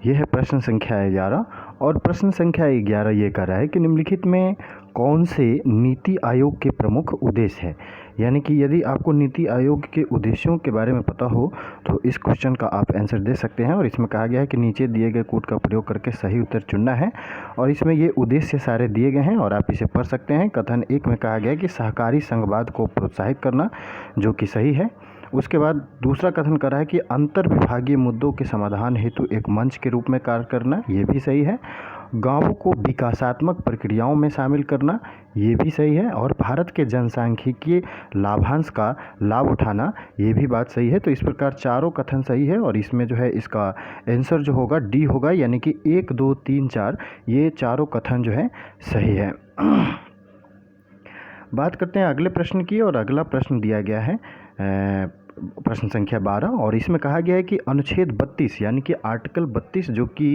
यह है प्रश्न संख्या 11 और प्रश्न संख्या 11 ये कह रहा है कि निम्नलिखित में कौन से नीति आयोग के प्रमुख उद्देश्य हैं। यानी कि यदि आपको नीति आयोग के उद्देश्यों के बारे में पता हो तो इस क्वेश्चन का आप आंसर दे सकते हैं। और इसमें कहा गया है कि नीचे दिए गए कोड का प्रयोग करके सही उत्तर चुनना है और इसमें ये उद्देश्य सारे दिए गए हैं और आप इसे पढ़ सकते हैं। कथन 1 में कहा गया है कि सहकारी संघवाद को प्रोत्साहित करना, जो कि सही है। उसके बाद दूसरा कथन कर रहा है कि अंतर विभागीय मुद्दों के समाधान हेतु एक मंच के रूप में कार्य करना, ये भी सही है। गांवों को विकासात्मक प्रक्रियाओं में शामिल करना, ये भी सही है। और भारत के जनसांख्यिकीय लाभांश का लाभ उठाना, ये भी बात सही है। तो इस प्रकार चारों कथन सही है और इसमें जो है इसका आंसर जो होगा डी होगा, यानी कि 1, 2, 3, 4 ये चारों कथन जो है सही है। बात करते हैं अगले प्रश्न की और अगला प्रश्न दिया गया है प्रश्न संख्या 12 और इसमें कहा गया है कि अनुच्छेद 32 यानी कि आर्टिकल 32 जो कि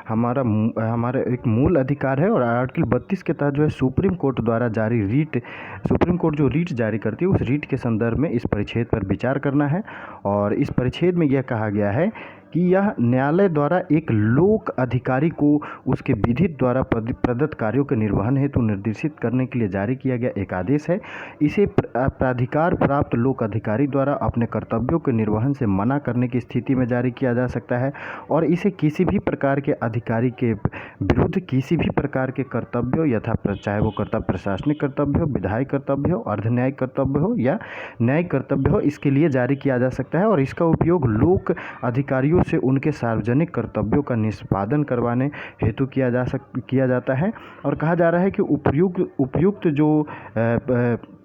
हमारा एक मूल अधिकार है और आर्टिकल 32 के तहत जो है सुप्रीम कोर्ट द्वारा जारी रीट, सुप्रीम कोर्ट जो रीट जारी करती है उस रीट के संदर्भ में इस परिच्छेद पर विचार करना है। और इस परिच्छेद में यह कहा गया है कि यह न्यायालय द्वारा एक लोक अधिकारी को उसके विधिक द्वारा प्रदत्त कार्यों के निर्वहन हेतु निर्देशित करने के लिए जारी किया गया एक आदेश है। इसे प्राधिकार प्राप्त लोक अधिकारी द्वारा अपने कर्तव्यों के निर्वहन से मना करने की स्थिति में जारी किया जा सकता है और इसे किसी भी प्रकार के अधिकारी के विरुद्ध किसी भी प्रकार के कर्तव्यों यथा चाहे वो कर्तव्य प्रशासनिक कर्तव्य हो, विधायी कर्तव्य हो, अर्धन्यायिक कर्तव्य हो या न्यायिक कर्तव्य हो, इसके लिए जारी किया जा सकता है। और इसका उपयोग लोक अधिकारियों से उनके सार्वजनिक कर्तव्यों का निष्पादन करवाने हेतु किया जाता है। और कहा जा रहा है कि उपयुक्त जो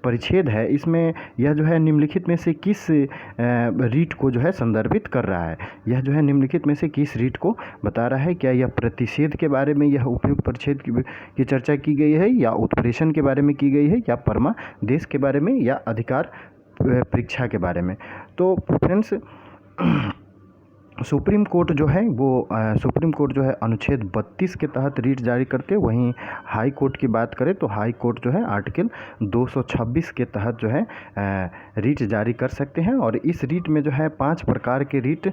परिच्छेद है इसमें यह जो है निम्नलिखित में से किस रीट को जो है संदर्भित कर रहा है। यह जो है निम्नलिखित में से किस रीट को बता रहा है। क्या यह प्रतिषेध के बारे में यह उपयुक्त परिच्छेद की चर्चा की गई है, या उत्प्रेषण के बारे में की गई है, या परमादेश के बारे में, या अधिकार परीक्षा के बारे में। तो फ्रेंड्स सुप्रीम कोर्ट जो है वो सुप्रीम कोर्ट जो है अनुच्छेद 32 के तहत रीट जारी करते, वहीं हाई कोर्ट की बात करें तो हाई कोर्ट जो है आर्टिकल 226 के तहत जो है रीट जारी कर सकते हैं। और इस रीट में जो है 5 प्रकार के रीट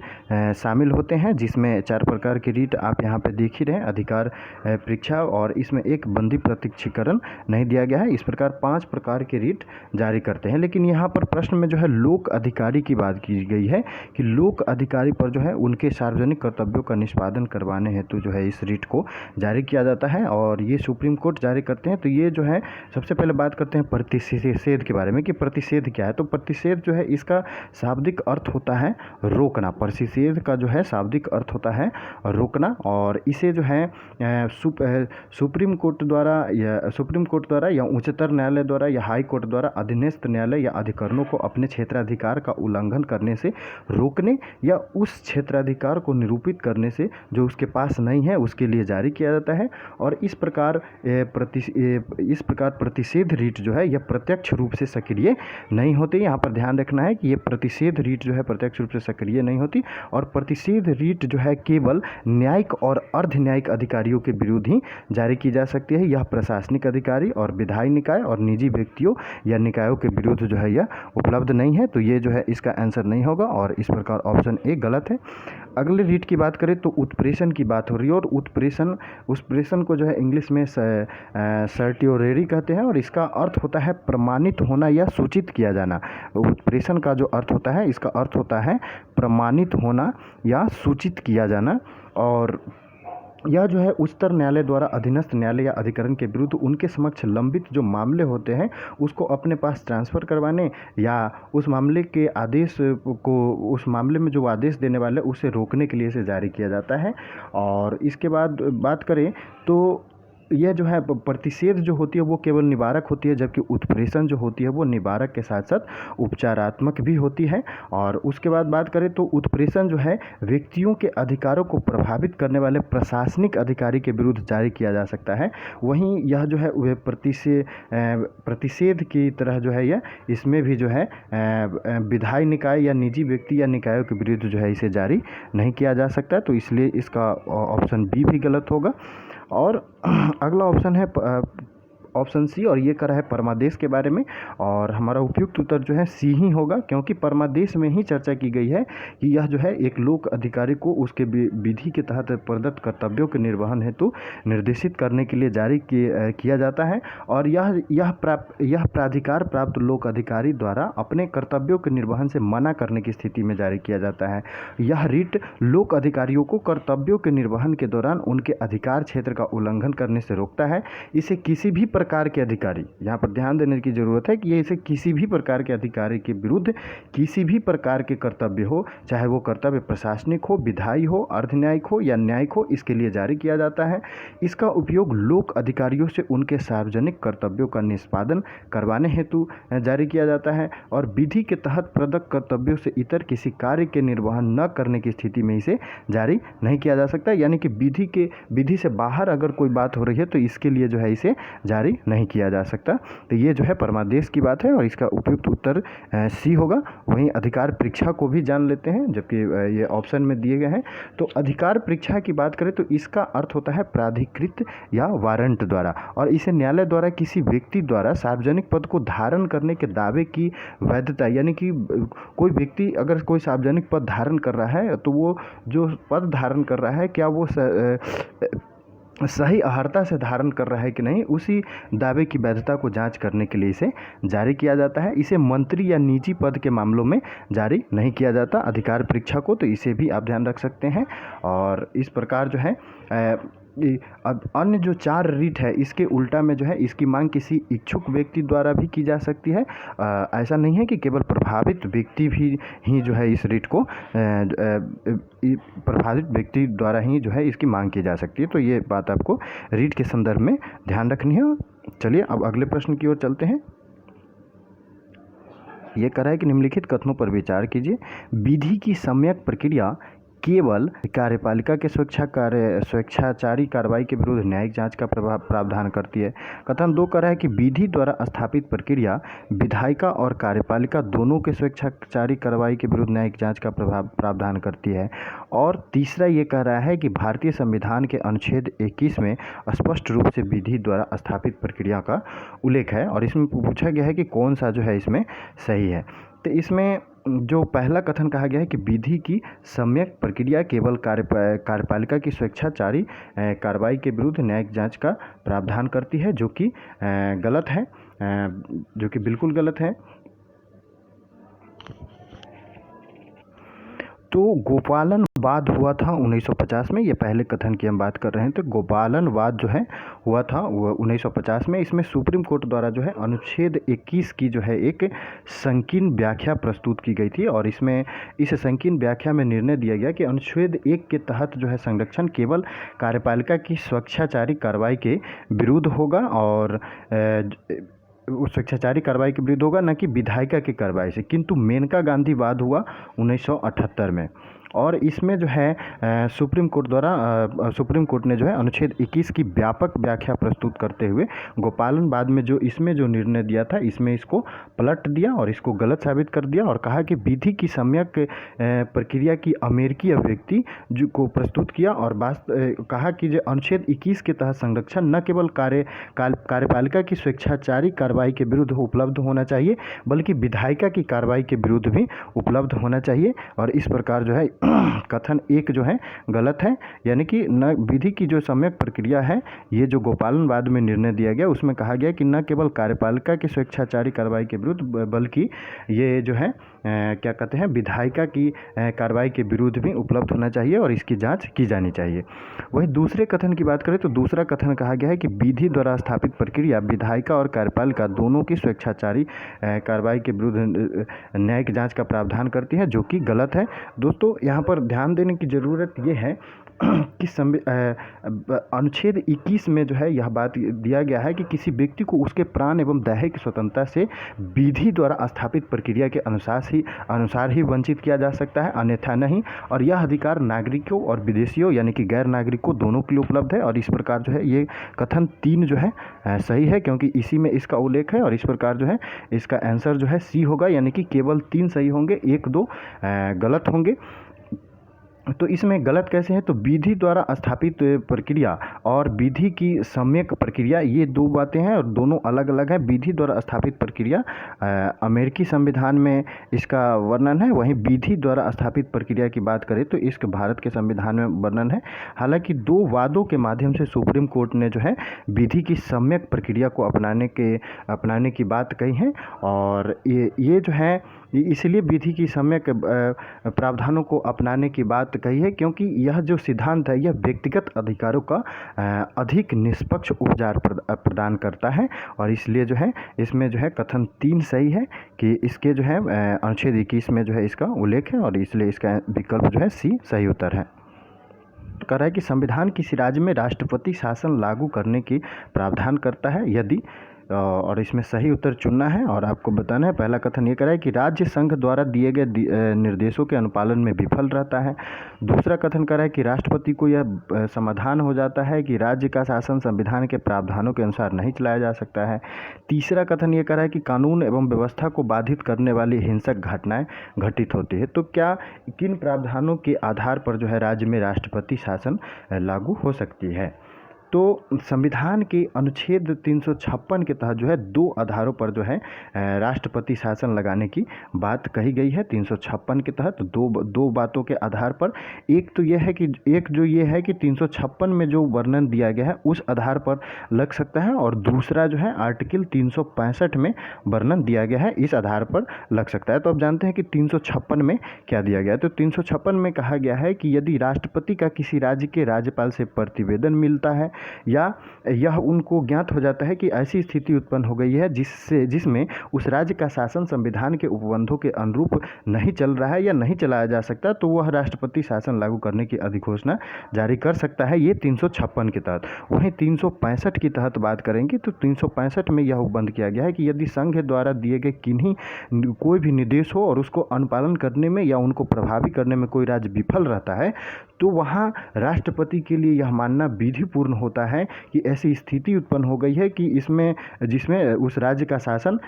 शामिल होते हैं, जिसमें 4 प्रकार के रीट आप यहाँ पे देख ही रहे हैं, अधिकार परीक्षा, और इसमें एक बंदी प्रत्यक्षीकरण नहीं दिया गया है। इस प्रकार 5 प्रकार के रीट जारी करते हैं। लेकिन यहाँ पर प्रश्न में जो है लोक अधिकारी की बात की गई है कि लोक अधिकारी पर जो है उनके सार्वजनिक कर्तव्यों का निष्पादन करवाने हेतु जो है इस रीट को जारी किया जाता है और ये सुप्रीम कोर्ट जारी करते हैं। तो ये जो है सबसे पहले बात करते हैं प्रतिषेध के बारे में कि प्रतिषेध क्या है। तो प्रतिषेध जो है इसका शाब्दिक अर्थ होता है रोकना। प्रतिषेध का जो है शाब्दिक अर्थ होता है रोकना और इसे जो है सुप्रीम कोर्ट द्वारा या उच्चतर न्यायालय द्वारा या हाई कोर्ट द्वारा अधीनस्थ न्यायालय या अधिकरणों को अपने क्षेत्राधिकार का उल्लंघन करने से रोकने या उस क्षेत्राधिकार को निरूपित करने से जो उसके पास नहीं है उसके लिए जारी किया जाता है। और इस प्रकार प्रतिषेध रीट जो है यह प्रत्यक्ष रूप से सक्रिय नहीं होती। यहाँ पर ध्यान रखना है कि ये प्रतिषेध रीट जो है प्रत्यक्ष रूप से सक्रिय नहीं होती और प्रतिषेध रीट जो है केवल न्यायिक और अर्ध न्यायिक अधिकारियों के विरुद्ध ही जारी की जा सकती है। यह प्रशासनिक अधिकारी और विधायी निकाय और निजी व्यक्तियों या निकायों के विरुद्ध जो है यह उपलब्ध नहीं है। तो ये जो है इसका आंसर नहीं होगा और इस प्रकार ऑप्शन ए गलत है। अगले रीट की बात करें तो उत्प्रेषण की बात हो रही है और उत्प्रेषण को जो है इंग्लिश में सर्टियोरेरी कहते हैं और इसका अर्थ होता है प्रमाणित होना या सूचित किया जाना। उत्प्रेषण का जो अर्थ होता है इसका अर्थ होता है प्रमाणित होना या सूचित किया जाना। और यह जो है उच्चतर न्यायालय द्वारा अधीनस्थ न्यायालय या अधिकरण के विरुद्ध उनके समक्ष लंबित जो मामले होते हैं उसको अपने पास ट्रांसफ़र करवाने या उस मामले के आदेश को, उस मामले में जो आदेश देने वाले उसे रोकने के लिए इसे जारी किया जाता है। और इसके बाद बात करें तो यह जो है प्रतिषेध जो होती है वो केवल निवारक होती है, जबकि उत्प्रेषण जो होती है वो निवारक के साथ साथ उपचारात्मक भी होती है। और उसके बाद बात करें तो उत्प्रेषण जो है व्यक्तियों के अधिकारों को प्रभावित करने वाले प्रशासनिक अधिकारी के विरुद्ध जारी किया जा सकता है। वहीं यह जो है वह प्रतिषेध की तरह जो है यह इसमें भी जो है विधायी निकाय या निजी व्यक्ति या निकायों के विरुद्ध जो है इसे जारी नहीं किया जा सकता। तो इसलिए इसका ऑप्शन बी भी गलत होगा। और अगला ऑप्शन है ऑप्शन सी, और ये करा है परमादेश के बारे में। और हमारा उपयुक्त उत्तर जो है सी ही होगा, क्योंकि परमादेश में ही चर्चा की गई है कि यह जो है एक लोक अधिकारी को उसके विधि के तहत प्रदत्त कर्तव्यों के निर्वहन हेतु निर्देशित करने के लिए जारी किया जाता है। और यह प्राधिकार प्राप्त लोक अधिकारी द्वारा अपने कर्तव्यों के निर्वहन से मना करने की स्थिति में जारी किया जाता है। यह रिट लोक अधिकारियों को कर्तव्यों के निर्वहन के दौरान उनके अधिकार क्षेत्र का उल्लंघन करने से रोकता है। इसे किसी भी प्रकार के अधिकारी, यहाँ पर ध्यान देने की जरूरत है कि ये इसे किसी भी प्रकार के अधिकारी के विरुद्ध किसी भी प्रकार के कर्तव्य हो, चाहे वो कर्तव्य प्रशासनिक हो, विधायी हो, अर्धन्यायिक हो या न्यायिक हो, इसके लिए जारी किया जाता है। इसका उपयोग लोक अधिकारियों से उनके सार्वजनिक कर्तव्यों का निष्पादन करवाने हेतु जारी किया जाता है। और विधि के तहत प्रदत्त कर्तव्यों से इतर किसी कार्य के निर्वहन न करने की स्थिति में इसे जारी नहीं किया जा सकता। यानी कि विधि से बाहर अगर कोई बात हो रही है तो इसके लिए जो है इसे जारी नहीं किया जा सकता। तो ये जो है परमादेश की बात है और इसका उपयुक्त उत्तर सी होगा। वहीं अधिकार परीक्षा को भी जान लेते हैं, जबकि ये ऑप्शन में दिए गए हैं। तो अधिकार परीक्षा की बात करें तो इसका अर्थ होता है प्राधिकृत या वारंट द्वारा, और इसे न्यायालय द्वारा किसी व्यक्ति द्वारा सार्वजनिक पद को धारण करने के दावे की वैधता, यानी कि कोई व्यक्ति अगर कोई सार्वजनिक पद धारण कर रहा है तो वो जो पद धारण कर रहा है क्या वो सही अहर्ता से धारण कर रहा है कि नहीं, उसी दावे की वैधता को जांच करने के लिए इसे जारी किया जाता है। इसे मंत्री या निजी पद के मामलों में जारी नहीं किया जाता अधिकार परीक्षा को, तो इसे भी आप ध्यान रख सकते हैं। और इस प्रकार जो है अब अन्य जो 4 रीट है इसके उल्टा में जो है इसकी मांग किसी इच्छुक व्यक्ति द्वारा भी की जा सकती है। ऐसा नहीं है कि केवल प्रभावित व्यक्ति भी ही जो है इस रीट को प्रभावित व्यक्ति द्वारा ही जो है इसकी मांग की जा सकती है। तो ये बात आपको रीट के संदर्भ में ध्यान रखनी है। चलिए अब अगले प्रश्न की ओर चलते हैं। ये कह रहा है कि निम्नलिखित कथनों पर विचार कीजिए। विधि की सम्यक प्रक्रिया केवल कार्यपालिका के स्वेच्छाचारी कार्रवाई के विरुद्ध न्यायिक जांच का प्रावधान करती है। कथन 2 कह रहा है कि विधि द्वारा स्थापित प्रक्रिया विधायिका और कार्यपालिका दोनों के स्वेच्छाचारी कार्रवाई के विरुद्ध न्यायिक जांच का प्रावधान करती है। और तीसरा ये कह रहा है कि भारतीय संविधान के अनुच्छेद 21 में स्पष्ट रूप से विधि द्वारा स्थापित प्रक्रिया का उल्लेख है। और इसमें पूछा गया है कि कौन सा जो है इसमें सही है। तो इसमें जो पहला कथन कहा गया है कि विधि की सम्यक प्रक्रिया केवल कार्यपालिका की स्वेच्छाचारी कार्रवाई के विरुद्ध न्यायिक जांच का प्रावधान करती है, जो कि गलत है, जो कि बिल्कुल गलत है। तो गोपालन वाद हुआ था 1950 में, ये पहले कथन की हम बात कर रहे हैं। तो गोपालन वाद जो है हुआ था वो 1950 में। इसमें सुप्रीम कोर्ट द्वारा जो है अनुच्छेद 21 की जो है एक संकीर्ण व्याख्या प्रस्तुत की गई थी। और इसमें इस संकीर्ण व्याख्या में निर्णय दिया गया कि अनुच्छेद 1 के तहत जो है संरक्षण केवल कार्यपालिका की स्वेच्छाचारी कार्रवाई के विरुद्ध होगा, और स्वेच्छाचारी कार्रवाई के विरुद्ध होगा, न कि विधायिका की कार्रवाई से। किंतु मेनका गांधी वाद हुआ 1978 में, और इसमें जो है सुप्रीम कोर्ट ने जो है अनुच्छेद 21 की व्यापक व्याख्या प्रस्तुत करते हुए गोपालन वाद में इसमें जो निर्णय दिया था इसमें इसको पलट दिया और इसको गलत साबित कर दिया, और कहा कि विधि की सम्यक प्रक्रिया की अमेरिकी अभिव्यक्ति जो को प्रस्तुत किया। और कहा कि जो अनुच्छेद 21 के तहत संरक्षण न केवल कार्यपालिका की स्वेच्छाचारी कार्रवाई के विरुद्ध उपलब्ध होना चाहिए, बल्कि विधायिका की कार्रवाई के विरुद्ध भी उपलब्ध होना चाहिए। और इस प्रकार जो है कथन 1 जो है गलत है, यानी कि न विधि की जो सम्यक प्रक्रिया है, ये जो गोपालन वाद में निर्णय दिया गया उसमें कहा गया कि न केवल कार्यपालिका की स्वेच्छाचारी कार्रवाई के विरुद्ध बल्कि ये जो है क्या कहते हैं विधायिका की कार्रवाई के विरुद्ध भी उपलब्ध होना चाहिए और इसकी जांच की जानी चाहिए। वहीं दूसरे कथन की बात करें तो दूसरा कथन कहा गया है कि विधि द्वारा स्थापित प्रक्रिया विधायिका और कार्यपालिका दोनों की स्वेच्छाचारी कार्रवाई के विरुद्ध न्यायिक जांच का प्रावधान करती है, जो कि गलत है। दोस्तों यहाँ पर ध्यान देने की ज़रूरत ये है कि अनुच्छेद 21 में जो है यह बात दिया गया है कि किसी व्यक्ति को उसके प्राण एवं दैहिक स्वतंत्रता से विधि द्वारा स्थापित प्रक्रिया के अनुसार ही वंचित किया जा सकता है, अन्यथा नहीं। और यह अधिकार नागरिकों और विदेशियों यानी कि गैर नागरिकों दोनों के लिए उपलब्ध है। और इस प्रकार जो है ये कथन 3 जो है सही है, क्योंकि इसी में इसका उल्लेख है। और इस प्रकार जो है इसका आंसर जो है सी होगा, यानी कि केवल 3 सही होंगे, 1 2 गलत होंगे। तो इसमें गलत कैसे है, तो विधि द्वारा स्थापित प्रक्रिया और विधि की सम्यक प्रक्रिया, ये दो बातें हैं और दोनों अलग अलग है। विधि द्वारा स्थापित प्रक्रिया अमेरिकी संविधान में इसका वर्णन है, वहीं विधि द्वारा स्थापित प्रक्रिया की बात करें तो इसके भारत के संविधान में वर्णन है। हालांकि दो वादों के माध्यम से सुप्रीम कोर्ट ने जो है विधि की सम्यक प्रक्रिया को अपनाने की बात कही है, और ये जो है इसलिए विधि की सम्यक प्रावधानों को अपनाने की बात कही है क्योंकि यह जो सिद्धांत है यह व्यक्तिगत अधिकारों का अधिक निष्पक्ष उपचार प्रदान करता है, और इसलिए जो है इसमें जो है कथन 3 सही है कि इसके जो है अनुच्छेद 21 में जो है इसका उल्लेख है, और इसलिए इसका विकल्प जो है सी सही उत्तर है। कह रहा है कि संविधान किसी राज्य में राष्ट्रपति शासन लागू करने की प्रावधान करता है यदि, और इसमें सही उत्तर चुनना है और आपको बताना है। पहला कथन ये कह रहा है कि राज्य संघ द्वारा दिए गए निर्देशों के अनुपालन में विफल रहता है। दूसरा कथन कह रहा है कि राष्ट्रपति को यह समाधान हो जाता है कि राज्य का शासन संविधान के प्रावधानों के अनुसार नहीं चलाया जा सकता है। तीसरा कथन ये कह रहा है कि कानून एवं व्यवस्था को बाधित करने वाली हिंसक घटनाएं घटित होती है। तो क्या किन प्रावधानों के आधार पर जो है राज्य में राष्ट्रपति शासन लागू हो सकती है, तो संविधान के अनुच्छेद 356 के तहत जो है दो आधारों पर जो है राष्ट्रपति शासन लगाने की बात कही गई है। 356 के तहत दो बातों के आधार पर, एक तो यह है कि 356 में जो वर्णन दिया गया है उस आधार पर लग सकता है, और दूसरा जो है आर्टिकल 365 में वर्णन दिया गया है इस आधार पर लग सकता है। तो आप जानते हैं कि 356 में क्या दिया गया है। तो 356 में कहा गया है कि यदि राष्ट्रपति का किसी राज्य के राज्यपाल से प्रतिवेदन मिलता है या यह उनको ज्ञात हो जाता है कि ऐसी स्थिति उत्पन्न हो गई है जिसमें उस राज्य का शासन संविधान के उपबंधों के अनुरूप नहीं चल रहा है या नहीं चलाया जा सकता, तो वह राष्ट्रपति शासन लागू करने की अधिघोषणा जारी कर सकता है, ये 356 के तहत। वहीं 365 के तहत बात करेंगे तो 365 में यह उपबंध किया गया है कि यदि संघ द्वारा दिए गए किन्हीं कोई भी निर्देश हो और उसको अनुपालन करने में या उनको प्रभावी करने में कोई राज्य विफल रहता है, तो वहाँ राष्ट्रपति के लिए यह मानना विधिपूर्ण होता है कि ऐसी स्थिति उत्पन्न हो गई है कि जिसमें उस राज्य का शासन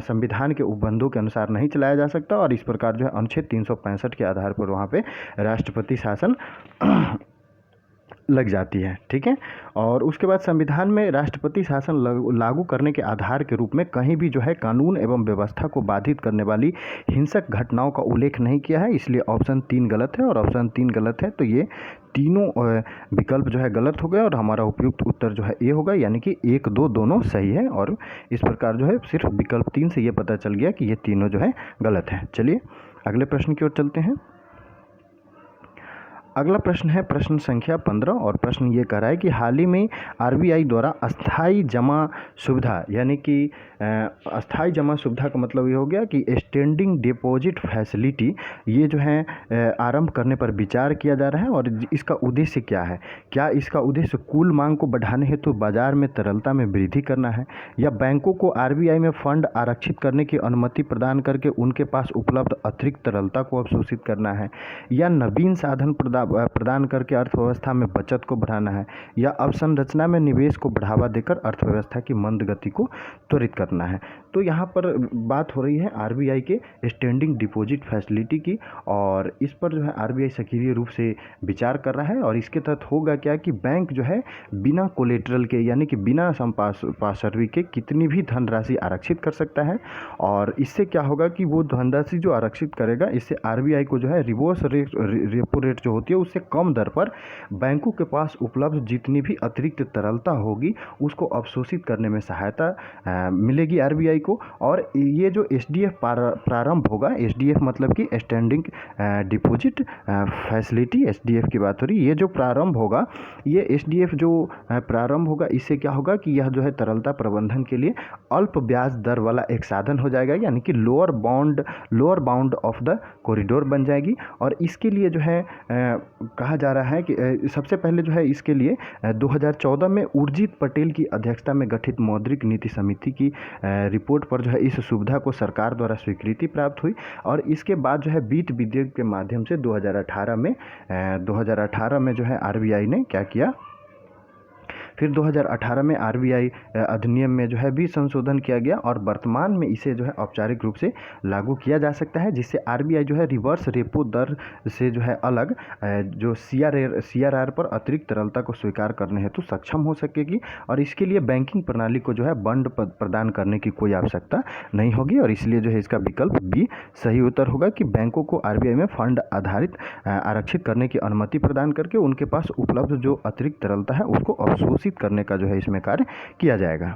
संविधान के उपबंधों के अनुसार नहीं चलाया जा सकता, और इस प्रकार जो है अनुच्छेद 365 के आधार पर वहाँ पे राष्ट्रपति शासन लग जाती है। ठीक है, और उसके बाद संविधान में राष्ट्रपति शासन लागू करने के आधार के रूप में कहीं भी जो है कानून एवं व्यवस्था को बाधित करने वाली हिंसक घटनाओं का उल्लेख नहीं किया है, इसलिए ऑप्शन 3 गलत है और ऑप्शन 3 गलत है, तो ये तीनों विकल्प जो है गलत हो गए और हमारा उपयुक्त उत्तर जो है ए होगा, यानी कि 1, 2 दोनों सही है। और इस प्रकार जो है सिर्फ विकल्प 3 से ये पता चल गया कि ये तीनों जो है गलत हैं। चलिए अगले प्रश्न की ओर चलते हैं। अगला प्रश्न है प्रश्न संख्या 15, और प्रश्न ये कह रहा है कि हाल ही में आरबीआई द्वारा अस्थाई जमा सुविधा, यानी कि अस्थाई जमा सुविधा का मतलब ये हो गया कि स्टैंडिंग डिपॉजिट फैसिलिटी, ये जो है आरंभ करने पर विचार किया जा रहा है। और इसका उद्देश्य क्या है? क्या इसका उद्देश्य कुल मांग को बढ़ाने हेतु बाजार में तरलता में वृद्धि करना है, या बैंकों को आरबीआई में फंड आरक्षित करने की अनुमति प्रदान करके उनके पास उपलब्ध अतिरिक्त तरलता को अवशोषित करना है, या नवीन साधन प्रदान करके अर्थव्यवस्था में बचत को बढ़ाना है, या अवसंरचना में निवेश को बढ़ावा देकर अर्थव्यवस्था की मंद गति को त्वरित करना है। तो यहाँ पर बात हो रही है आरबीआई के स्टैंडिंग डिपॉजिट फैसिलिटी की, और इस पर जो है आरबीआई सक्रिय रूप से विचार कर रहा है। और इसके तहत होगा क्या कि बैंक जो है बिना कोलेटरल के, यानी कि बिना संपार्श्विक के कितनी भी धनराशि आरक्षित कर सकता है, और इससे क्या होगा कि वो धनराशि जो आरक्षित करेगा इससे आरबीआई को जो है रिवर्स रेपो रेट जो होती है उससे कम दर पर बैंकों के पास उपलब्ध जितनी भी अतिरिक्त तरलता होगी उसको अवशोषित करने में सहायता मिलेगी आरबीआई को। और ये जो एसडीएफ प्रारंभ होगा, एसडीएफ मतलब कि स्टैंडिंग डिपॉजिट फैसिलिटी, एसडीएफ की बात हो रही है, ये जो प्रारंभ होगा, ये एसडीएफ जो प्रारंभ होगा इससे क्या होगा कि यह जो है तरलता प्रबंधन के लिए अल्प ब्याज दर वाला एक साधन हो जाएगा, यानी कि lower bound of the corridor बन जाएगी। और इसके लिए जो है कहा जा रहा है कि सबसे पहले जो है इसके लिए 2014 में उर्जित पटेल की अध्यक्षता में गठित मौद्रिक नीति समिति की रिपोर्ट पर जो है इस सुविधा को सरकार द्वारा स्वीकृति प्राप्त हुई। और इसके बाद जो है वित्त विधेयक के माध्यम से 2018 में जो है आरबीआई ने क्या किया, फिर 2018 में RBI अधिनियम में जो है भी संशोधन किया गया और वर्तमान में इसे जो है औपचारिक रूप से लागू किया जा सकता है, जिससे RBI जो है रिवर्स रेपो दर से जो है अलग जो CRR पर अतिरिक्त तरलता को स्वीकार करने हेतु सक्षम हो सकेगी और इसके लिए बैंकिंग प्रणाली को जो है बंड प्रदान करने की कोई आवश्यकता नहीं होगी और इसलिए जो है इसका विकल्प बी सही उत्तर होगा कि बैंकों को RBI में फंड आधारित आरक्षित करने की अनुमति प्रदान करके उनके पास उपलब्ध जो अतिरिक्त तरलता है उसको अवशोषित करने का जो है इसमें कार्य किया जाएगा।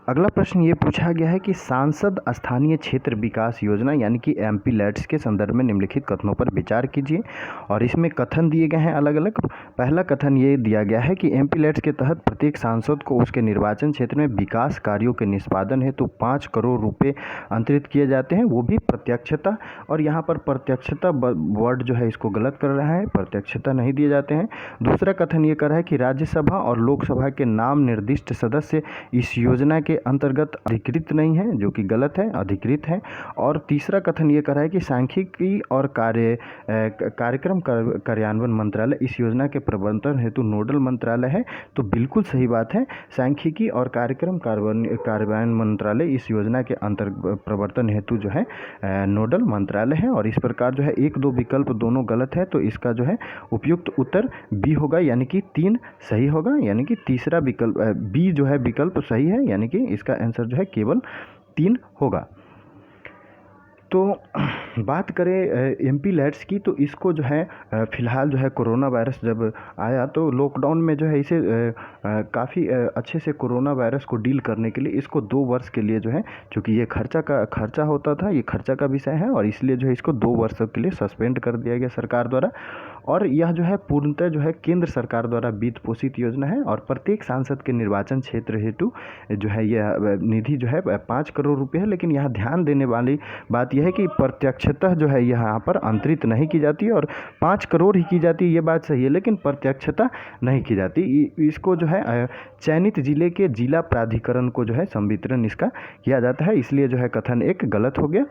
अगला प्रश्न ये पूछा गया है कि सांसद स्थानीय क्षेत्र विकास योजना यानी कि MP-LEDS के संदर्भ में निम्नलिखित कथनों पर विचार कीजिए और इसमें कथन दिए गए हैं अलग अलग। पहला कथन ये दिया गया है कि MP-LEDS के तहत प्रत्येक सांसद को उसके निर्वाचन क्षेत्र में विकास कार्यों के निष्पादन हेतु 5 करोड़ रुपये अंतरित किए जाते हैं, वो भी प्रत्यक्षता। और यहाँ पर प्रत्यक्षता वर्ड जो है इसको गलत कर रहा है, प्रत्यक्षता नहीं दिए जाते हैं। दूसरा कथन ये कर रहा है कि राज्यसभा और लोकसभा के नाम निर्दिष्ट सदस्य इस योजना के अंतर्गत अधिकृत नहीं है, जो कि गलत है, अधिकृत है। और तीसरा कथन ये कर रहा है कि सांख्यिकी और कार्यक्रम कार्यान्वयन मंत्रालय इस योजना के प्रवर्तन हेतु नोडल मंत्रालय है, तो बिल्कुल सही बात है, सांख्यिकी और कार्यक्रम कार्यान्वयन मंत्रालय इस योजना के प्रवर्तन हेतु जो है नोडल मंत्रालय है। और इस प्रकार जो है 1-2 विकल्प दोनों गलत है, तो इसका जो है उपयुक्त उत्तर बी होगा, यानी कि 3 सही होगा, यानी कि तीसरा विकल्प बी जो है विकल्प सही है, यानी कि इसका आंसर जो है केवल 3 होगा। तो बात करें MP-LEDS की, तो इसको जो है फ़िलहाल जो है कोरोना वायरस जब आया तो लॉकडाउन में जो है इसे काफ़ी अच्छे से कोरोना वायरस को डील करने के लिए इसको 2 वर्ष के लिए जो है, चूँकि ये खर्चा होता था, ये खर्चा का विषय है और इसलिए जो है इसको 2 वर्षों के लिए सस्पेंड कर दिया गया सरकार द्वारा। और यह जो है पूर्णतः जो है केंद्र सरकार द्वारा वित्त पोषित योजना है और प्रत्येक सांसद के निर्वाचन क्षेत्र हेतु जो है यह निधि जो है 5 करोड़ रुपये है। लेकिन यहाँ ध्यान देने वाली बात यह है कि प्रत्यक्षतः जो है यहाँ पर अंतरित नहीं की जाती और 5 करोड़ ही की जाती है, ये बात सही है, लेकिन प्रत्यक्षतः नहीं की जाती। इसको जो है चयनित जिले के जिला प्राधिकरण को जो है संवितरण इसका किया जाता है, इसलिए जो है कथन 1 गलत हो गया।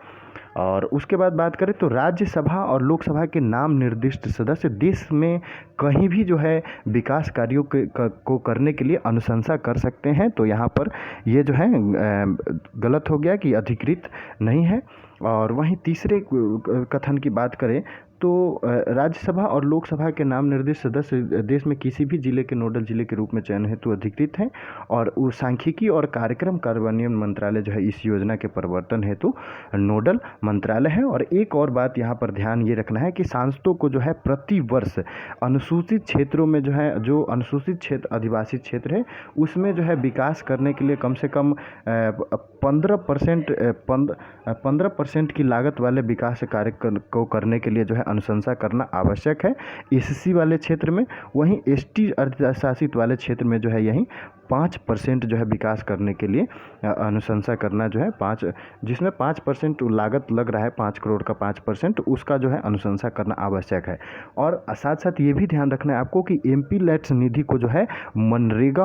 और उसके बाद बात करें तो राज्यसभा और लोकसभा के नाम निर्दिष्ट सदस्य देश में कहीं भी जो है विकास कार्यों को करने के लिए अनुशंसा कर सकते हैं, तो यहाँ पर ये जो है गलत हो गया कि अधिकृत नहीं है। और वहीं तीसरे कथन की बात करें तो राज्यसभा और लोकसभा के नाम निर्दिष्ट सदस्य देश में किसी भी जिले के नोडल जिले के रूप में चयन हेतु अधिकृत हैं और वो सांख्यिकी और कार्यक्रम कार्यान्वयन मंत्रालय जो है इस योजना के प्रवर्तन हेतु नोडल मंत्रालय है। और एक और बात यहाँ पर ध्यान ये रखना है कि सांसदों को जो है प्रति वर्ष अनुसूचित क्षेत्रों में जो है जो अनुसूचित क्षेत्र आदिवासी क्षेत्र है उसमें जो है विकास करने के लिए कम से कम 15% की लागत वाले विकास कार्य को करने के लिए जो है अनुशंसा करना आवश्यक है SC वाले क्षेत्र में। वहीं ST अर्धशासित वाले क्षेत्र में जो है यही 5% जो है विकास करने के लिए अनुशंसा करना जो है जिसमें 5% लागत लग रहा है, 5 करोड़ का 5%, उसका जो है अनुशंसा करना आवश्यक है। और साथ साथ ये भी ध्यान रखना है आपको कि MP-LEDS निधि को जो है मनरेगा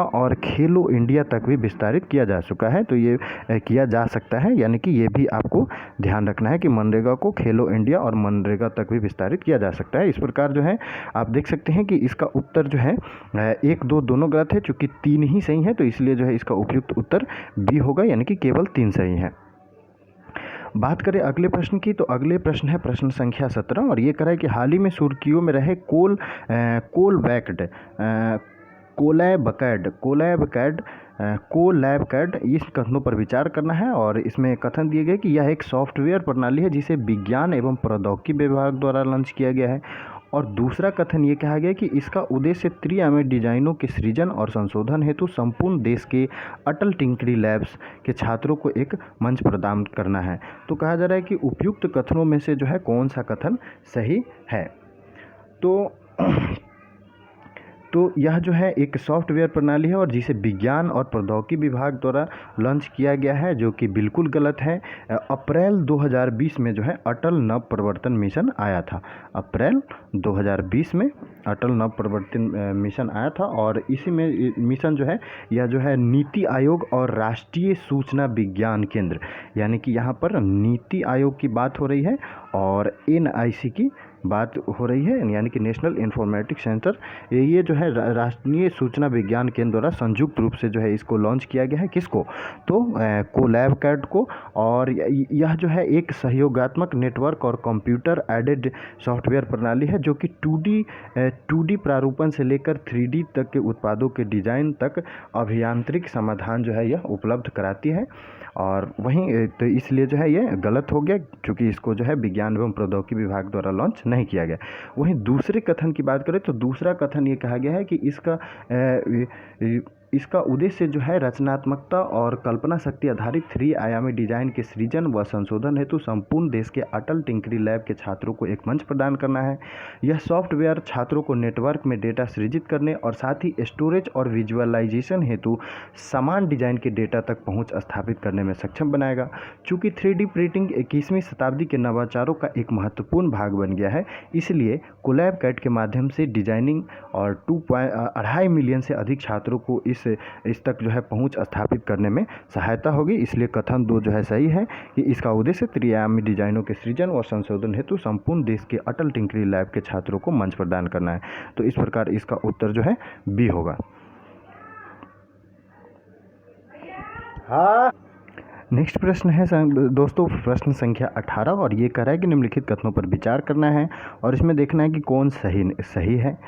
और खेलो इंडिया तक भी विस्तारित किया जा चुका है, तो ये किया जा सकता है, यानी कि ये भी आपको ध्यान रखना है कि मनरेगा को खेलो इंडिया और मनरेगा तक भी विस्तारित किया जा सकता है। इस प्रकार जो है आप देख सकते हैं कि इसका उत्तर जो है 1-2 दोनों गलत है, चूँकि 3 ही सही है, तो इसलिए जो है इसका उपयुक्त उत्तर बी होगा, यानी कि केवल 3 सही है। बात करें अगले प्रश्न की, तो अगले प्रश्न है प्रश्न संख्या 17 और ये कह रहा है कि हाल ही में सुर्खियों में रहे कोलैबकैड इस कथनों पर विचार करना है। और इसमें कथन दिए गए कि यह एक सॉफ्टवेयर प्रणाली है जिसे विज्ञान एवं प्रौद्योगिकी विभाग द्वारा लॉन्च किया गया है। और दूसरा कथन ये कहा गया कि इसका उद्देश्य त्रिआयामी डिजाइनों के सृजन और संशोधन हेतु संपूर्ण देश के अटल टिंकरी लैब्स के छात्रों को एक मंच प्रदान करना है। तो कहा जा रहा है कि उपयुक्त कथनों में से जो है कौन सा कथन सही है। तो यह जो है एक सॉफ्टवेयर प्रणाली है और जिसे विज्ञान और प्रौद्योगिकी विभाग द्वारा लॉन्च किया गया है, जो कि बिल्कुल गलत है। अप्रैल 2020 में जो है अटल नव प्रवर्तन मिशन आया था, अप्रैल 2020 में अटल नव प्रवर्तन मिशन आया था और इसी में मिशन जो है यह जो है नीति आयोग और राष्ट्रीय सूचना विज्ञान केंद्र, यानी कि यहाँ पर नीति आयोग की बात हो रही है और NIC की बात हो रही है, यानी कि नेशनल इंफॉर्मेटिक सेंटर, ये जो है राष्ट्रीय सूचना विज्ञान केंद्र द्वारा संयुक्त रूप से जो है इसको लॉन्च किया गया है। किसको? तो कोलैब कैट को। और यह जो है एक सहयोगात्मक नेटवर्क और कंप्यूटर एडेड सॉफ्टवेयर प्रणाली है जो कि 2D प्रारूपण से लेकर 3D तक के उत्पादों के डिजाइन तक अभियांत्रिक समाधान जो है यह उपलब्ध कराती है। और वहीं तो इसलिए जो है ये गलत हो गया, क्योंकि इसको जो है विज्ञान एवं प्रौद्योगिकी विभाग द्वारा लॉन्च नहीं किया गया। वहीं दूसरे कथन की बात करें तो दूसरा कथन ये कहा गया है कि इसका उद्देश्य जो है रचनात्मकता और कल्पना शक्ति आधारित 3 आयामी डिजाइन के सृजन व संशोधन हेतु संपूर्ण देश के अटल टिंकरी लैब के छात्रों को एक मंच प्रदान करना है। यह सॉफ्टवेयर छात्रों को नेटवर्क में डेटा सृजित करने और साथ ही स्टोरेज और विजुअलाइजेशन हेतु समान डिजाइन के डेटा तक पहुंच स्थापित करने में सक्षम बनाएगा। चूँकि 3D प्रिंटिंग 21वीं शताब्दी के नवाचारों का एक महत्वपूर्ण भाग बन गया है, इसलिए कोलैब कैट के माध्यम से डिजाइनिंग और 2.5 मिलियन से अधिक छात्रों को इस तक जो है पहुंच स्थापित करने में सहायता होगी। इसलिए कथन 2 जो है सही है कि इसका उद्देश्य त्रिआयामी डिजाइनों के सृजन और संशोधन हेतु संपूर्ण देश के अटल टिंकरी लैब के छात्रों को मंच प्रदान करना है। तो इस प्रकार इसका उत्तर जो है बी होगा। हाँ, नेक्स्ट प्रश्न है दोस्तों प्रश्न संख्या 18, और ये कह रहा है कि निम्नलिखित कथनों पर विचार करना है और इसमें देखना है कि कौन सही है।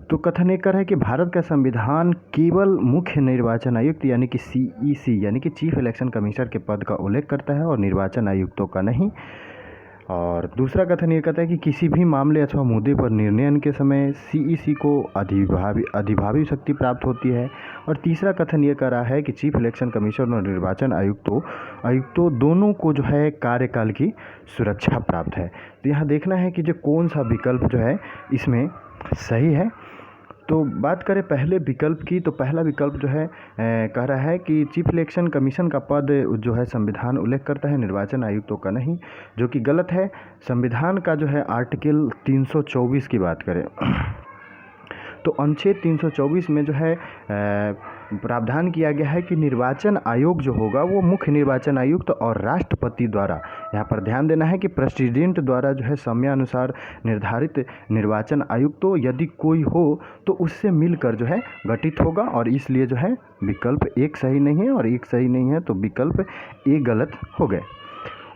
तो कथन एक है कि भारत का संविधान केवल मुख्य निर्वाचन आयुक्त यानी कि CEC यानी कि चीफ इलेक्शन कमिश्नर के पद का उल्लेख करता है और निर्वाचन आयुक्तों का नहीं। और दूसरा कथन ये कहता है कि किसी भी मामले अथवा मुद्दे पर निर्णय के समय CEC को अधिभावी शक्ति प्राप्त होती है। और तीसरा कथन ये कह रहा है कि चीफ इलेक्शन कमिश्नर और निर्वाचन आयुक्तों दोनों को जो है कार्यकाल की सुरक्षा प्राप्त है। तो यहाँ देखना है कि जो कौन सा विकल्प जो है इसमें सही है। तो बात करें पहले विकल्प की, तो पहला विकल्प जो है कह रहा है कि चीफ इलेक्शन कमीशन का पद जो है संविधान उल्लेख करता है, निर्वाचन आयुक्तों का नहीं, जो कि गलत है। संविधान का जो है आर्टिकल 324 की बात करें तो अनुच्छेद 324 में जो है प्रावधान किया गया है कि निर्वाचन आयोग जो होगा वो मुख्य निर्वाचन आयुक्त और राष्ट्रपति द्वारा, यहाँ पर ध्यान देना है कि प्रेसिडेंट द्वारा जो है समयानुसार निर्धारित निर्वाचन आयुक्त तो यदि कोई हो तो उससे मिलकर जो है गठित होगा। और इसलिए जो है विकल्प 1 सही नहीं है और 1 सही नहीं है, तो विकल्प A गलत हो गए।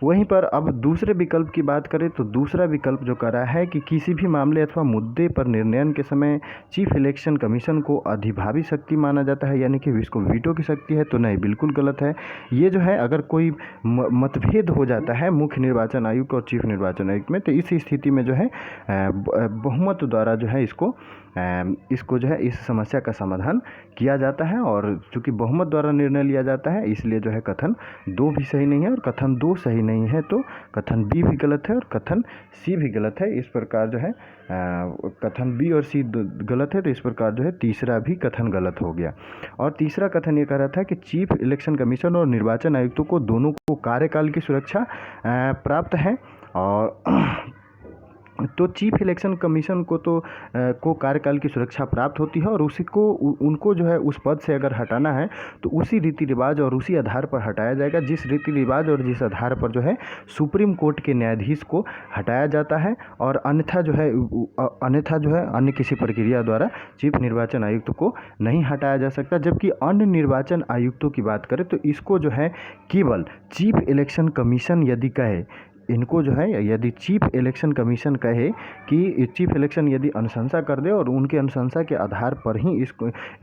वहीं पर अब दूसरे विकल्प की बात करें तो दूसरा विकल्प जो कह रहा है कि किसी भी मामले अथवा मुद्दे पर निर्णय के समय चीफ इलेक्शन कमीशन को अधिभावी शक्ति माना जाता है, यानी कि इसको वीटो की शक्ति है, तो नहीं, बिल्कुल गलत है। ये जो है अगर कोई मतभेद हो जाता है मुख्य निर्वाचन आयुक्त और चीफ निर्वाचन आयुक्त में, तो इस स्थिति में जो है बहुमत द्वारा जो है इसको जो है इस समस्या का समाधान किया जाता है। और चूँकि बहुमत द्वारा निर्णय लिया जाता है इसलिए जो है कथन 2 भी सही नहीं है और कथन 2 सही नहीं है, तो कथन B भी गलत है और कथन C भी गलत है। इस प्रकार जो है कथन B और C गलत है, तो इस प्रकार जो है तीसरा भी कथन गलत हो गया। और तीसरा कथन ये कह रहा था कि चीफ इलेक्शन कमीशन और निर्वाचन आयुक्तों को दोनों को कार्यकाल की सुरक्षा प्राप्त है। और तो चीफ इलेक्शन कमीशन को कार्यकाल की सुरक्षा प्राप्त होती है और उनको जो है उस पद से अगर हटाना है तो उसी रीति रिवाज और उसी आधार पर हटाया जाएगा जिस रीति रिवाज और जिस आधार पर जो है सुप्रीम कोर्ट के न्यायाधीश को हटाया जाता है। और अन्यथा जो है अन्य किसी प्रक्रिया द्वारा चीफ निर्वाचन आयुक्त को नहीं हटाया जा सकता। जबकि अन्य निर्वाचन आयुक्तों की बात करें तो इसको जो है केवल चीफ इलेक्शन कमीशन यदि कहे, इनको जो है यदि चीफ इलेक्शन कमीशन कहे कि चीफ इलेक्शन यदि अनुशंसा कर दे और उनके अनुशंसा के आधार पर ही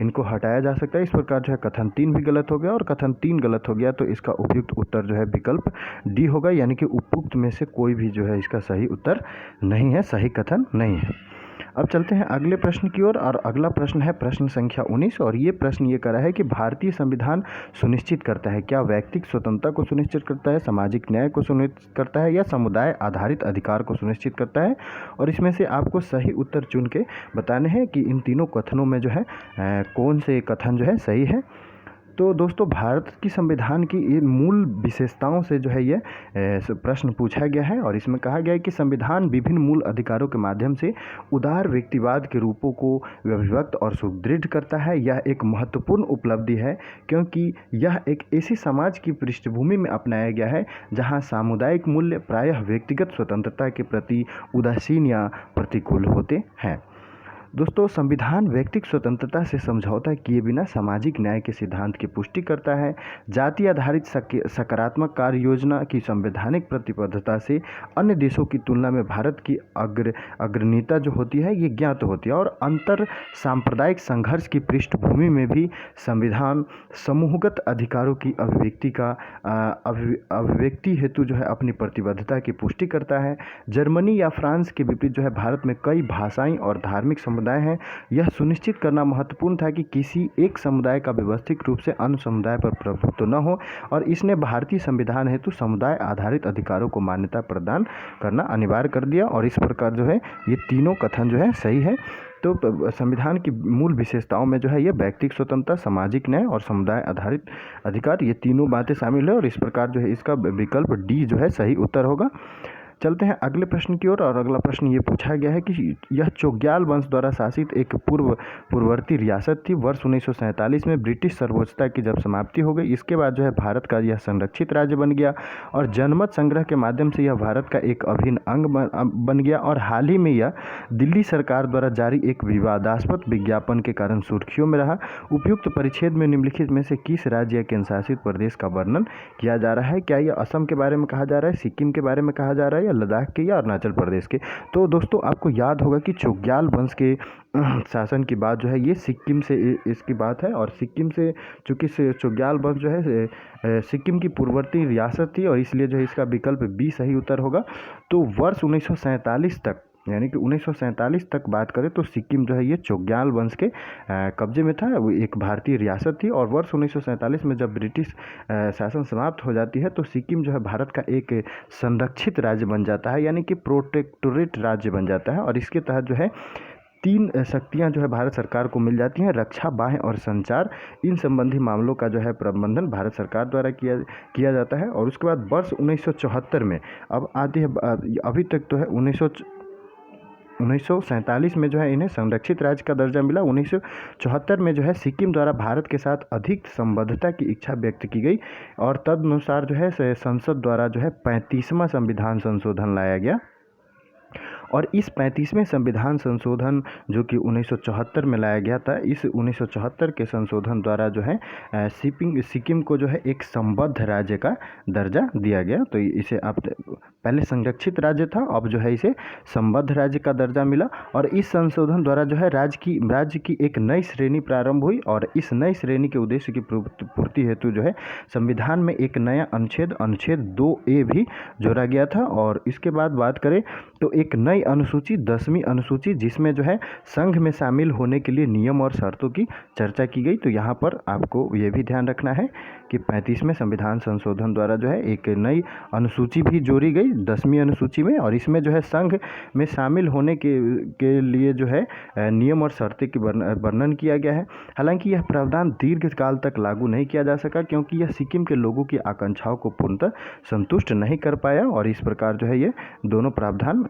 इनको हटाया जा सकता है। इस प्रकार जो है कथन 3 भी गलत हो गया और कथन 3 गलत हो गया, तो इसका उपयुक्त उत्तर जो है विकल्प D होगा, यानी कि उपयुक्त में से कोई भी जो है इसका सही उत्तर नहीं है, सही कथन नहीं है। अब चलते हैं अगले प्रश्न की ओर और अगला प्रश्न है प्रश्न संख्या 19, और ये प्रश्न ये कह रहा है कि भारतीय संविधान सुनिश्चित करता है, क्या व्यक्तिगत स्वतंत्रता को सुनिश्चित करता है, सामाजिक न्याय को सुनिश्चित करता है या समुदाय आधारित अधिकार को सुनिश्चित करता है। और इसमें से आपको सही उत्तर चुन के बताने हैं कि इन तीनों कथनों में जो है कौन से कथन जो है सही है। तो दोस्तों भारत की संविधान की ये मूल विशेषताओं से जो है ये प्रश्न पूछा गया है और इसमें कहा गया है कि संविधान विभिन्न मूल अधिकारों के माध्यम से उदार व्यक्तिवाद के रूपों को अभिव्यक्त और सुदृढ़ करता है। यह एक महत्वपूर्ण उपलब्धि है क्योंकि यह एक ऐसी समाज की पृष्ठभूमि में अपनाया गया है जहां सामुदायिक मूल्य प्रायः व्यक्तिगत स्वतंत्रता के प्रति उदासीन या प्रतिकूल होते हैं। दोस्तों संविधान व्यक्तिगत स्वतंत्रता से समझौता किए बिना सामाजिक न्याय के सिद्धांत की पुष्टि करता है। जाति आधारित सकारात्मक कार्य योजना की संवैधानिक प्रतिबद्धता से अन्य देशों की तुलना में भारत की अग्रणीयता जो होती है ये ज्ञात होती है और अंतर सांप्रदायिक संघर्ष की पृष्ठभूमि में भी संविधान समूहगत अधिकारों की अभिव्यक्ति हेतु जो है अपनी प्रतिबद्धता की पुष्टि करता है। जर्मनी या फ्रांस के विपरीत जो है भारत में कई भाषाएं और धार्मिक समुदाय हैं। यह सुनिश्चित करना महत्वपूर्ण था कि किसी एक समुदाय का व्यवस्थित रूप से अन्य समुदाय पर प्रभुत्व न हो और इसने भारतीय संविधान हेतु समुदाय आधारित अधिकारों को मान्यता प्रदान करना अनिवार्य कर दिया और इस प्रकार जो है ये तीनों कथन जो है सही है। तो संविधान की मूल विशेषताओं में जो है ये व्यक्तिगत स्वतंत्रता, सामाजिक न्याय और समुदाय आधारित अधिकार ये तीनों बातें शामिल है और इस प्रकार जो है इसका विकल्प डी जो है सही उत्तर होगा। चलते हैं अगले प्रश्न की ओर और अगला प्रश्न ये पूछा गया है कि यह चोग्याल वंश द्वारा शासित एक पूर्ववर्ती रियासत थी। वर्ष 1947 में ब्रिटिश सर्वोच्चता की जब समाप्ति हो गई इसके बाद जो है भारत का यह संरक्षित राज्य बन गया और जनमत संग्रह के माध्यम से यह भारत का एक अभिन्न अंग बन गया और हाल ही में यह दिल्ली सरकार द्वारा जारी एक विवादास्पद विज्ञापन के कारण सुर्खियों में रहा। उपयुक्त परिच्छेद में निम्नलिखित में से किस राज्य या केंद्र शासित प्रदेश का वर्णन किया जा रहा है? क्या यह असम के बारे में कहा जा रहा है, सिक्किम के बारे में कहा जा रहा है, लद्दाख के या अरुणाचल प्रदेश के? तो दोस्तों आपको याद होगा कि चोग्याल वंश के शासन की बात जो है ये सिक्किम से इसकी बात है और सिक्किम से चूँकि चोग्याल वंश जो है सिक्किम की पूर्ववर्ती रियासत थी और इसलिए जो है इसका विकल्प बी सही उत्तर होगा। तो वर्ष 1947 तक यानी कि 1947 तक बात करें तो सिक्किम जो है ये चोग्याल वंश के कब्जे में था। वो एक भारतीय रियासत थी और वर्ष 1947 में जब ब्रिटिश शासन समाप्त हो जाती है तो सिक्किम जो है भारत का एक संरक्षित राज्य बन जाता है यानी कि प्रोटेक्टोरेट राज्य बन जाता है और इसके तहत जो है 3 शक्तियां जो है भारत सरकार को मिल जाती हैं। रक्षा, बाह्य और संचार इन संबंधी मामलों का जो है प्रबंधन भारत सरकार द्वारा किया जाता है। और उसके बाद वर्ष 1974 में अब आती है, अभी तक तो है 1947 में जो है इन्हें संरक्षित राज्य का दर्जा मिला। 1974 में जो है सिक्किम द्वारा भारत के साथ अधिक संबद्धता की इच्छा व्यक्त की गई और तदनुसार जो है संसद द्वारा जो है 35वां संविधान संशोधन लाया गया और इस 35वें संविधान संशोधन जो कि 1974 में लाया गया था, इस 1974 के संशोधन द्वारा जो है सिक्किम को जो है एक संबद्ध राज्य का दर्जा दिया गया। तो इसे आप पहले संरक्षित राज्य था, अब जो है इसे संबद्ध राज्य का दर्जा मिला और इस संशोधन द्वारा जो है राज्य की एक नई श्रेणी प्रारंभ हुई और इस नई श्रेणी के उद्देश्य की पूर्ति हेतु जो है संविधान में एक नया अनुच्छेद 2A भी जोड़ा गया था। और इसके बाद बात करें तो एक नई अनुसूची 10वीं अनुसूची जिसमें जो है संघ में शामिल होने के लिए नियम और शर्तों की चर्चा की गई। तो यहाँ पर आपको ये भी ध्यान रखना है कि 35वें संविधान संशोधन द्वारा जो है एक नई अनुसूची भी जोड़ी गई 10वीं अनुसूची में और इसमें जो है संघ में शामिल होने के लिए जो है नियम और शर्तें की वर्णन किया गया है। हालांकि यह प्रावधान दीर्घकाल तक लागू नहीं किया जा सका क्योंकि यह सिक्किम के लोगों की आकांक्षाओं को पूर्णतः संतुष्ट नहीं कर पाया और इस प्रकार जो है ये दोनों प्रावधान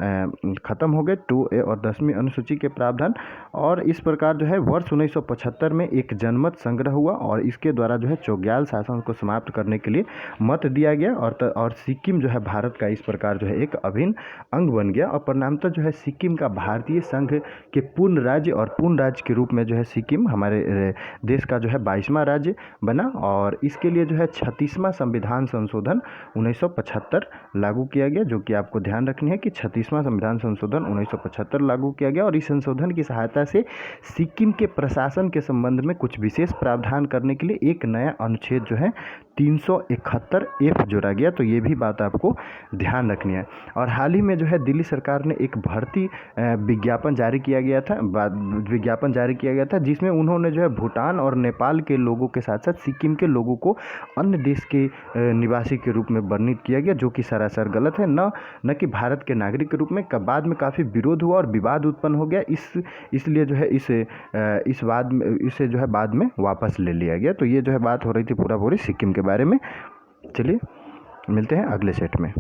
खत्म हो गए, 2A और 10वीं अनुसूची के प्रावधान। और इस प्रकार जो है वर्ष 1975 में एक जनमत संग्रह हुआ और इसके द्वारा जो है चोग्याल शासन को समाप्त करने के लिए मत दिया गया और सिक्किम जो है भारत का इस प्रकार जो है एक अभिन्न अंग बन गया और परिणामतः जो है सिक्किम का भारतीय संघ के पूर्ण राज्य और पूर्ण राज्य के रूप में जो है सिक्किम हमारे देश का जो है 22वां राज्य बना और इसके लिए जो है 36वां संविधान संशोधन 1975 लागू किया गया, जो कि आपको ध्यान रखनी है कि 36वां संविधान संशोधन 1975 लागू किया गया और इस संशोधन की सहायता से सिक्किम के प्रशासन के संबंध में कुछ विशेष प्रावधान करने के लिए एक नया अनुच्छेद जो है 371F जोड़ा गया। तो ये भी बात आपको ध्यान रखनी है। और हाल ही में जो है दिल्ली सरकार ने एक भर्ती विज्ञापन जारी किया गया था जिसमें उन्होंने जो है भूटान और नेपाल के लोगों के साथ साथ सिक्किम के लोगों को अन्य देश के निवासी के रूप में वर्णित किया गया, जो कि सरासर गलत है। न कि भारत के नागरिक के रूप में बाद में काफ़ी विरोध हुआ और विवाद उत्पन्न हो गया, इसलिए जो है इसे जो है बाद में वापस ले लिया गया। तो ये जो है बात हो रही थी पूरी सिक्किम के बारे में। चलिए मिलते हैं अगले सेट में।